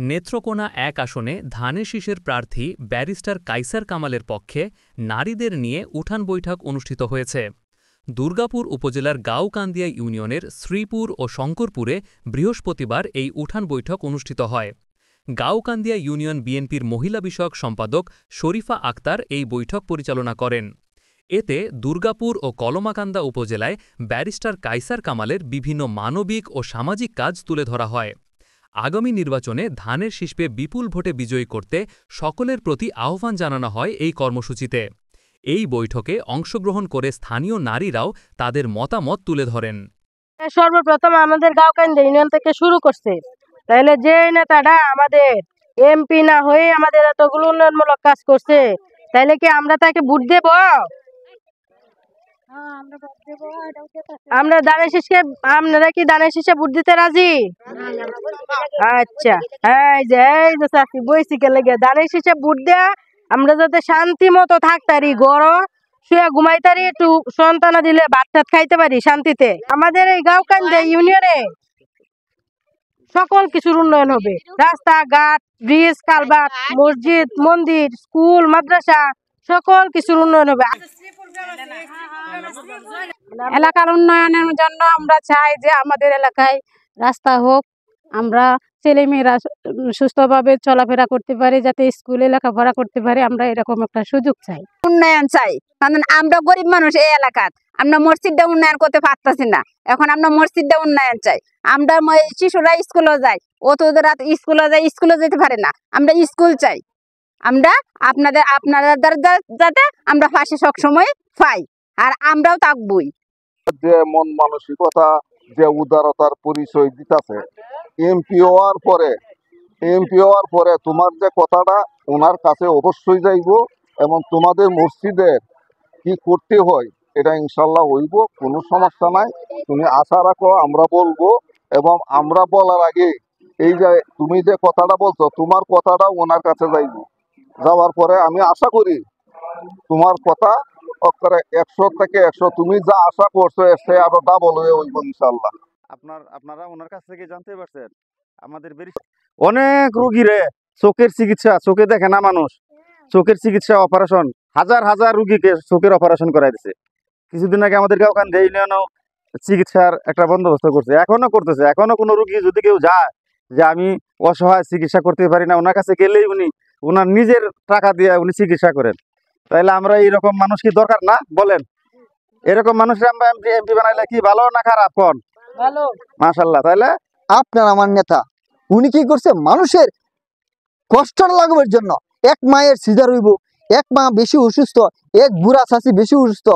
নেত্রকোনা ১ আসনে ধানের শীষের প্রার্থী ব্যারিস্টার কায়সার কামালের পক্ষে নারীদের নিয়ে উঠান বৈঠক অনুষ্ঠিত হয়েছে। দুর্গাপুর উপজেলার গাঁওকান্দিয়া ইউনিয়নের শ্রীপুর ও শঙ্করপুরে বৃহস্পতিবার এই উঠান বৈঠক অনুষ্ঠিত হয়। গাঁওকান্দিয়া ইউনিয়ন বিএনপির মহিলা বিষয়ক সম্পাদক শরীফা আক্তার এই বৈঠক পরিচালনা করেন। এতে দুর্গাপুর ও কলমাকান্দা উপজেলায় ব্যারিস্টার কায়সার কামালের বিভিন্ন মানবিক ও সামাজিক কাজ তুলে ধরা হয়। আগামী নির্বাচনে ধানের শীষে বিপুল ভোটে বিজয়ী করতে সকলের প্রতি আহ্বান জানানো হয় এই কর্মসূচিতে। এই বৈঠকে অংশগ্রহণ করে স্থানীয় নারীরাও তাদের মতামত তুলে ধরেন। সর্বপ্রথম আমাদের গাঁওকান্দিয়া ইউনিয়ন থেকে শুরু করছে, তাহলে যে নেতাটা আমাদের এমপি না হয়ে আমাদের এতগুলো উন্নয়নমূলক কাজ করছে, তাহলে কি আমরা তাকে ভোট দেব? আমরা দানের শীষকে, আপনারা কি দানের শীষে ভোট দিতে রাজি? আচ্ছা, এই যে চাকরি বইছি কে লেগে দানের শীষে ভোট দেয়া, আমরা যাতে শান্তি মতো থাকতারি, গড় শুয়ে ঘুমাইতারি, একটু সন্তানা দিলে ভাত টাত খাইতে পারি শান্তিতে। আমাদের এই গাঁওকান্দিয়া ইউনিয়নে সকল কিছুর উন্নয়ন হবে, রাস্তাঘাট, ব্রিজ, কালভার্ট, মসজিদ, মন্দির, স্কুল, মাদ্রাসা, সকল কিছুর উন্নয়ন হবে। এলাকার উন্নয়নের জন্য আমরা চাই যে আমাদের এলাকায় রাস্তা হোক, আমরা ছেলেমেয়েরা সুস্থভাবে চলাফেরা করতে পারে, যাতে স্কুলে লেখাপড়া করতে পারে, আমরা এরকম একটা সুযোগ চাই। উন্নয়ন চাই, কারণ আমরা গরিব মানুষ এই এলাকার, আমরা মসজিদটা উন্নয়ন করতে পারতেছি না, এখন আমরা মসজিদটা উন্নয়ন চাই। আমরা শিশুরা স্কুলে যায়, অতদের রাত স্কুলে যায়, স্কুলে যেতে পারে না, আমরা স্কুল চাই। আমরা আপনাদের যাতে আমরা পাশে সবসময় পাই, আর আমরাও থাকবই। যে মন মানসিকতা, যে উদারতার পরিচয় দিতেছে এমপি হওয়ার পরে তোমার যে কথাটা ওনার কাছে অবশ্যই যাইব, এবং তোমাদের মসজিদের কি করতে হয় এটা ইনশাল্লাহ হইব, কোনো সমস্যা নাই। তুমি আশা রাখো, আমরা বলবো, এবং আমরা বলার আগে এই যে তুমি যে কথাটা বলছো তোমার কথাটা ওনার কাছে যাইব। যাওয়ার পরে আমি আশা করি তোমার কথা 100 থেকে 100, তুমি যা আশা করছো সে আরো ডাবল হয়ে হইব ইনশাল্লাহ। আপনারা ওনার কাছ থেকে জানতে পারছেন আমাদের অনেক রুগীরে চোখের চিকিৎসা, চোখে দেখে না মানুষ, চোখের চিকিৎসা অপারেশন, হাজার হাজার রুগীকে চোখের অপারেশন করাই দিছে। কিছুদিন আগে আমাদের গাঁওকান্দিয়া ইউনিয়নেও চিকিৎসার একটা বন্দোবস্ত করছে, এখনো করতেছে। এখনো কোনো রুগী যদি কেউ যায় যে আমি অসহায়, চিকিৎসা করতে পারি না, ওনার কাছে গেলেই উনি ওনার নিজের টাকা দিয়ে উনি চিকিৎসা করেন। তাইলে আমরা এইরকম মানুষ কি দরকার না বলেন? এরকম মানুষের আমরা এমপি বানাইলে কি ভালো না খারাপ? কোন ভালো, মাশাআল্লাহ। তাইলে আপনার আমার নেতা উনি কি করছে, মানুষের কষ্ট লাগাবার জন্য, এক মায়ের সিজার হইব, এক মা বেশি অসুস্থ, এক বুড়া চাষি বেশি অসুস্থ,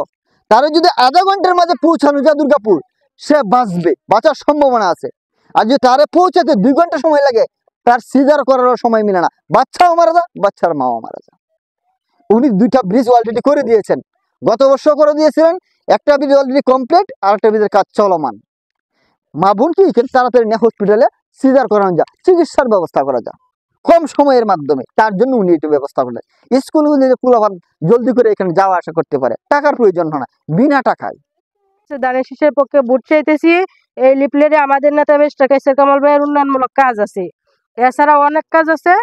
তারা যদি আধা ঘন্টার মাঝে পৌঁছানো যায় দুর্গাপুর, সে বাঁচবে, বাঁচার সম্ভাবনা আছে। আর যদি তারে পৌঁছাতে 2 ঘন্টা সময় লাগে, তার সিজার করারও সময় মিলে না, বাচ্চাও মারা যায়, বাচ্চার মাও মারা যায়। উনি 2টা ব্রিজ অলরেডি করে দিয়েছেন, গত বছর করে দিয়েছিলেন। একটা ব্রিজ অলরেডি কমপ্লিট, আর একটা ব্রিজের কাজ চলমান। মা বোন কি তাড়াতাড়ি নিয়ে হসপিটালে সিজার করানো যায়, চিকিৎসার ব্যবস্থা করা যায় কম সময়ের মাধ্যমে। তার জন্য উনি একটু ব্যবস্থা করলেন, স্কুলগুলি পোলাপান জলদি করে এখানে যাওয়া আসা করতে পারে, টাকার প্রয়োজন হয় না, বিনা টাকায়। দানের শীষের পক্ষে ভোট চাইতেছি। এই লিফলেটে আমাদের নেতা ব্যারিস্টার কায়সার কামাল ভাইয়ের উন্নয়নমূলক কাজ আছে, এছাড়া অনেক কাজ আছে।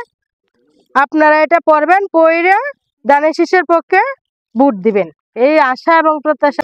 আপনারা এটা পড়বেন, পড়ে দানের শীষের পক্ষে ভোট দিবেন, এই আশা এবং প্রত্যাশা।